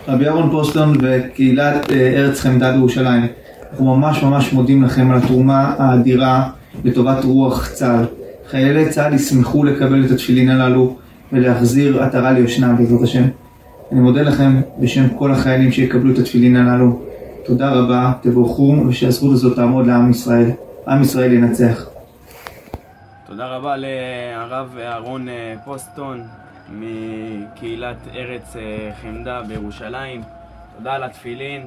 רבי אהרון פוסטון וקהילת ארץ חמדה בירושלים, אנחנו ממש מודים לכם על התרומה האדירה לטובת רוח צה"ל. חיילי צה"ל ישמחו לקבל את התפילין הללו ולהחזיר עטרה ליושנה בעזרת השם. אני מודה לכם בשם כל החיילים שיקבלו את התפילין הללו. תודה רבה, תבורכו, ושהזכות הזאת תעמוד לעם ישראל. עם ישראל ינצח. תודה רבה לרב אהרון פוסטון מקהילת ארץ חמדה בירושלים. תודה על התפילין,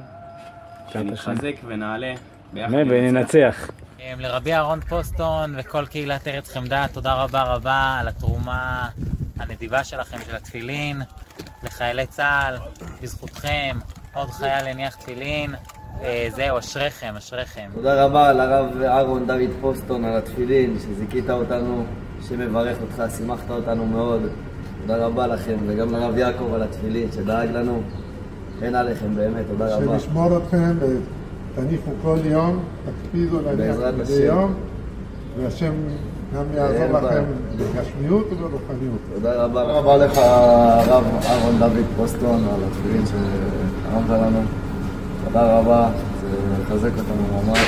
שנתחזק ונעלה ביחד וננצח. לרבי אהרון פוסטון וכל קהילת ארץ חמדה, תודה רבה על התרומה הנדיבה שלכם של התפילין לחיילי צה"ל. בזכותכם עוד חייל יניח תפילין. זהו, אשריכם. תודה רבה לרב אהרון דוד פוסטון על התפילין, שזיכית אותנו, שמברך אותך, שימחת אותנו מאוד. תודה רבה לכם, וגם לרב יעקב על התפילין שדאג לנו. אין עליכם באמת, תודה רבה. שנשמור אתכם ותניחו כל יום, תקפידו להניח מדי יום, והשם גם יעזור לכם בגשמיות וברוחניות. תודה רבה לך הרב אהרון דוד פוסטון על התפילין שהרמת לנו. תודה רבה, זה מחזק אותנו ממש,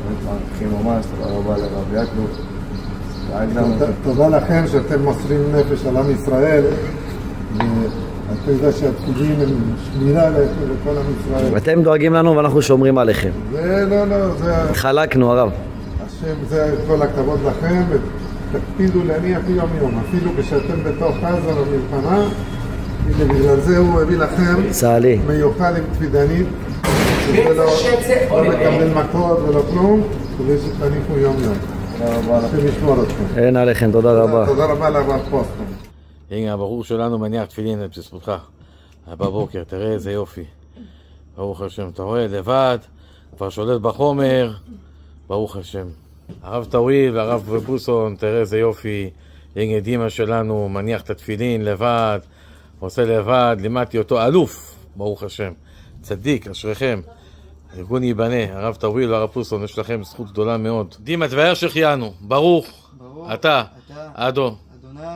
באמת מערכים ממש. תודה רבה לרב יעקב. תודה לכם שאתם מוסרים נפש על עם ישראל, ואתה יודע שהתפילין הם שמירה לכל עם ישראל. אתם דואגים לנו ואנחנו שומרים עליכם. זה חלקנו הרב. השם, זה כל הכבוד לכם, ותקפידו להניח יום, אפילו כשאתם בתוך עזה במלחמה. הנה, בגלל זה הוא הביא לכם מיוחד עם תפידנית, שזה לא מקבל מכות ולא כלום, כדי שתניחו יום. שנשמור אתכם. אין עליכם, תודה רבה. תודה רבה לרב פוסטון. הנה, הבחור שלנו מניח תפילין בזכותך. בבוקר, תראה איזה יופי. ברוך השם, אתה רואה לבד, כבר שולט בחומר, ברוך השם. הרב טאוויל והרב בוסון, תראה איזה יופי. הנה דימה שלנו מניח את התפילין לבד, עושה לבד, לימדתי אותו אלוף, ברוך השם. צדיק, אשריכם. הארגון ייבנה, הרב טאוויל והרב פוסון, יש לכם זכות גדולה מאוד. דימה, תבאר שהחיינו, ברוך אתה, אדון,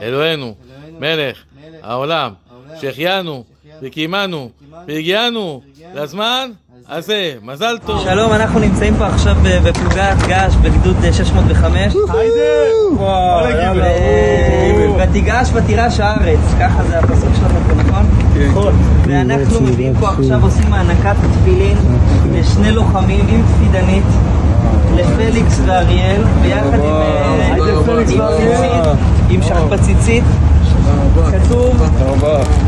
אלוהינו, מלך העולם, שהחיינו וקיימנו והגיענו לזמן הזה. מזל טוב. שלום, אנחנו נמצאים פה עכשיו בפלוגת געש בגדוד 605. ותיגש ותירש הארץ, ככה זה הפסוק שלנו, נכון? ואנחנו מביאים פה עכשיו, עושים הענקת התפילין לשני לוחמים עם תפידנית, לפליקס ואריאל, ביחד עם שכפציצית.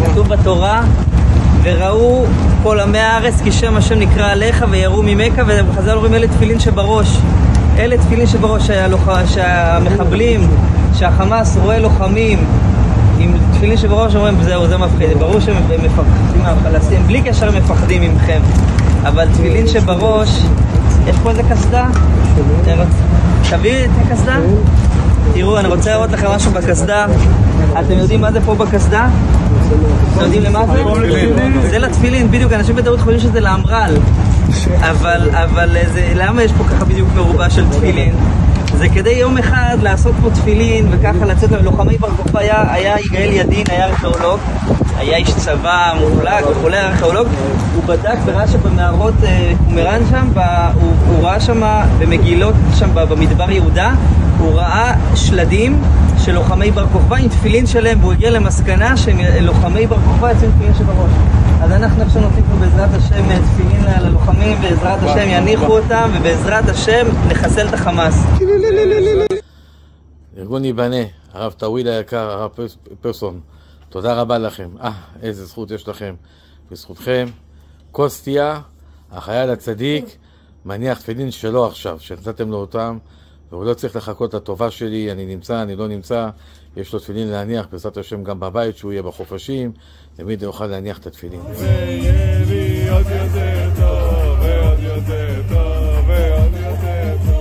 כתוב בתורה, וראו כל עמי הארץ כי שם השם נקרא עליך ויראו ממך, וחז"ל אומרים אלה תפילין שבראש. אלה תפילין שבראש, שהמחבלים, שהחמאס רואה לוחמים עם תפילין שבראש, אומרים זהו, זה מפחיד. ברור שהם מפחדים מהפלסטינים, בלי קשר הם מפחדים ממכם, אבל תפילין שבראש. יש פה איזה קסדה? תביא את הקסדה? תראו, אני רוצה לראות לכם משהו בקסדה. אתם יודעים מה זה פה בקסדה? אתם יודעים למה זה? זה לתפילין, בדיוק. אנשים בטעות חושבים שזה לאמרל, אבל למה יש פה ככה בדיוק מרובה של תפילין? זה כדי יום אחד לעשות פה תפילין וככה לצאת ללוחמי בר כוכבא. היה יגאל ידין, היה ארכיאולוג, היה איש צבא מוחלק וכולי, ארכיאולוג. הוא בדק וראה שבמערות קומראן שם, הוא ראה שם במגילות שם במדבר יהודה, הוא ראה שלדים של לוחמי בר כוכבא עם תפילין שלהם, והוא הגיע למסקנה שלוחמי בר כוכבא יוצאים תפילין שבראש. אז אנחנו עכשיו נותנים פה בעזרת השם תפילין ללוחמים, בעזרת השם יניחו אותם, ובעזרת השם נחסל את החמאס. ארגון ייבנה, הרב טאוויל היקר, הרב פוסטון, תודה רבה לכם. איזה זכות יש לכם. בזכותכם, קוסטיה, החייל הצדיק, מניח תפילין שלו עכשיו, שנתתם לו אותם, והוא לא צריך לחכות לטובה שלי, אני נמצא, אני לא נמצא, יש לו תפילין להניח, בעזרת השם גם בבית, שהוא יהיה בחופשים, תמיד יוכל להניח את התפילין. ויהיה לי עוד יותר טוב, ועוד יותר טוב, ועוד יותר טוב,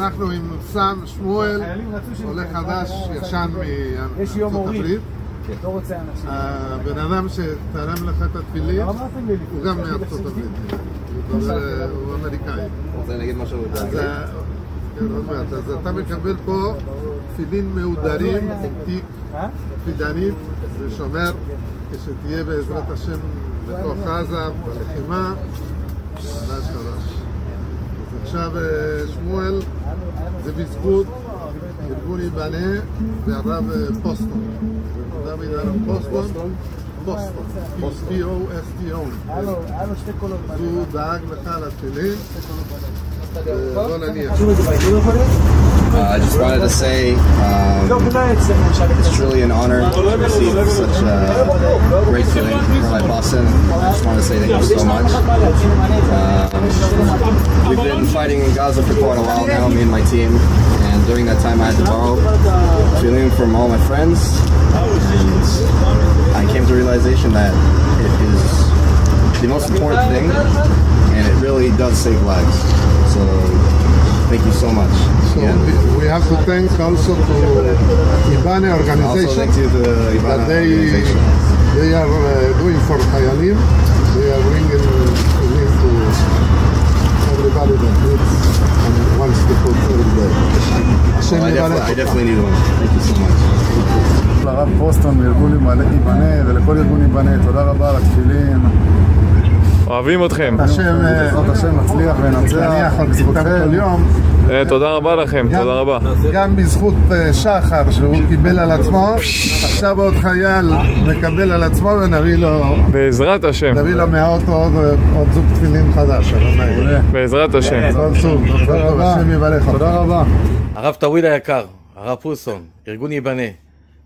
אנחנו עם סם שמואל, עולה חדש, ישן מארצות הברית. הבן אדם שתרם לך את התפילין הוא גם מארצות הברית, הוא אמריקאי. רוצה להגיד משהו? אז אתה מקבל פה תפילין מהודרים, תיק תפידנית ושומר כשתהיה בעזרת השם בתוך עזה, בלחימה, ממש ממש. אז עכשיו שמואל זה בזכות ארגון ייבנה והרב פוסטון. תודה מהרב פוסטון, P-O-S-T-O. הוא דאג לך לתפילין. בוא נניח. I just wanted to say it's truly an honor to receive such a great feeling from my Boston. I just want to say thank you so much. We've been fighting in Gaza for quite a while now, me and my team, and during that time I had to borrow feeling from all my friends, and I came to the realization that it is the most important thing, and it really does save lives. So thank you so much. So we have to thank also to Ibane organization. Also thank you to the Ibane organization. They are doing for Hayalim. They are bringing to everybody that needs and wants to put every day. I definitely need one. Thank you so much. לרב פוסטון מארגון ייבנה ולכל ארגון ייבנה, תודה רבה על התפילין. אוהבים אתכם. בעזרת השם נצליח ונצליח בזכותכם כל יום. תודה רבה לכם, תודה רבה. גם בזכות שחר שהוא קיבל על עצמו, עכשיו עוד חייל מקבל על עצמו ונביא לו בעזרת השם. נביא לו מהאוטו עוד זוג תפילין חדש. בעזרת השם. תודה רבה. השם יברך. תודה רבה. הרב טוויל היקר, הרב פוסטון, ארגון ייבנה,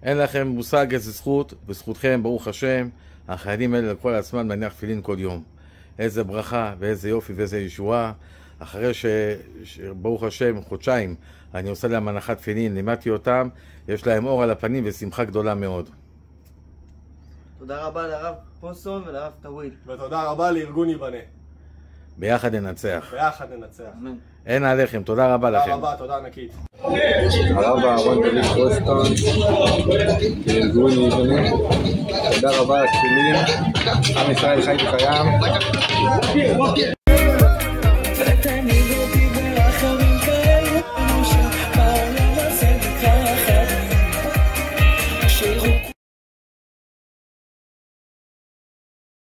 אין לכם מושג איזה זכות, בזכותכם ברוך השם החיילים האלה לקחו על עצמם להניח תפילין כל יום. איזה ברכה ואיזה יופי ואיזה ישועה. אחרי שברוך השם חודשיים אני עושה להם הנחת תפילין, לימדתי אותם, יש להם אור על הפנים ושמחה גדולה מאוד. תודה רבה לרב פוסטון ולרב טוויל. ותודה רבה לארגון ייבנה. ביחד ננצח. ביחד ננצח. אין עליכם, תודה רבה לכם. תודה רבה, תודה ענקית. הרב אהרון דוד פוסטון, ארגון ייבנה. תודה רבה על התפילין. עם ישראל חי וקיים.